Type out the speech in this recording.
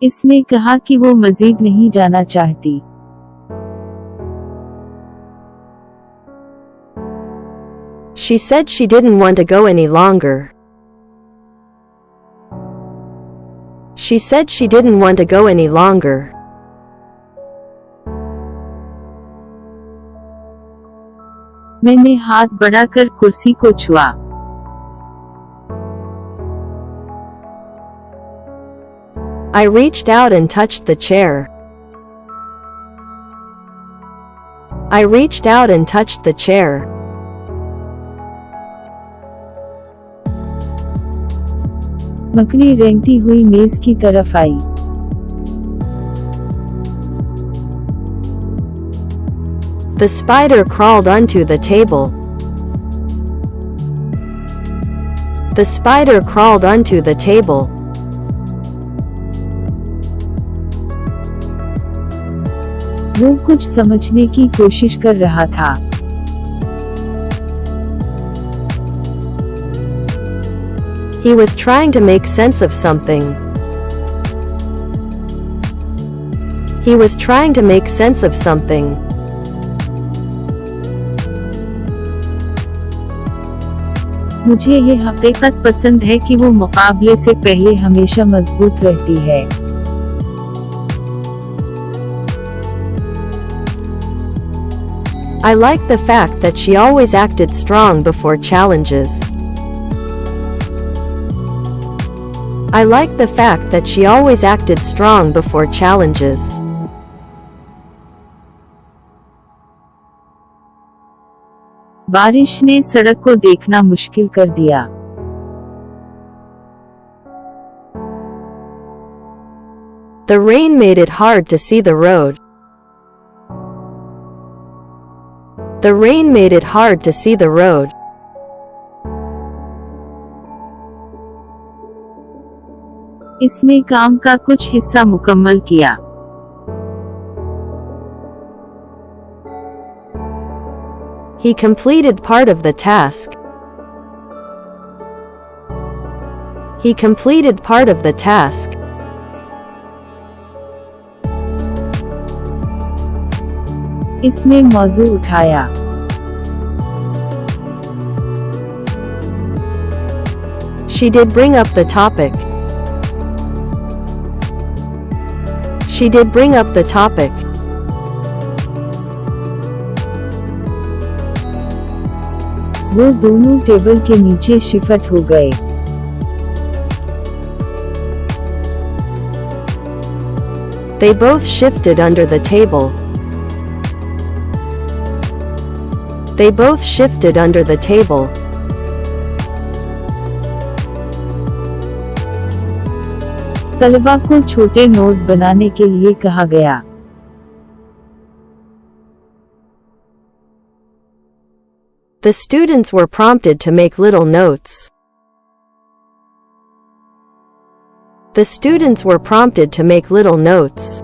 इसने कहा कि वो मजीद नहीं जाना चाहती। She said she didn't want to go any longer. She said she didn't want to go any longer. मैंने हाथ बढ़ाकर कुर्सी को छुआ। I reached out and touched the chair. I reached out and touched the chair. मकड़ी रेंगती हुई मेज की तरफ आई। The spider crawled onto the table. The spider crawled onto the table. वो कुछ समझने की कोशिश कर रहा था। He was trying to make sense of something. He was trying to make sense of something. मुझे ये हकीकत पसंद है कि वो मुकाबले से पहले हमेशा मजबूत रहती है। I like the fact that she always acted strong before challenges. I like the fact that she always acted strong before challenges. बारिश ने सड़क को देखना मुश्किल कर दिया। The rain made it hard to see the road. The rain made it hard to see the road. इसने काम का कुछ हिस्सा मुकम्मल किया। He completed part of the task. He completed part of the task. इसने मौजूع उठाया। She did bring up the topic. She did bring up the topic. वो दोनों टेबल के नीचे शिफ्ट हो गए। They both shifted under the table. They both shifted under the table. तलबा को छोटे नोट बनाने के लिए कहा गया। The students were prompted to make little notes. The students were prompted to make little notes.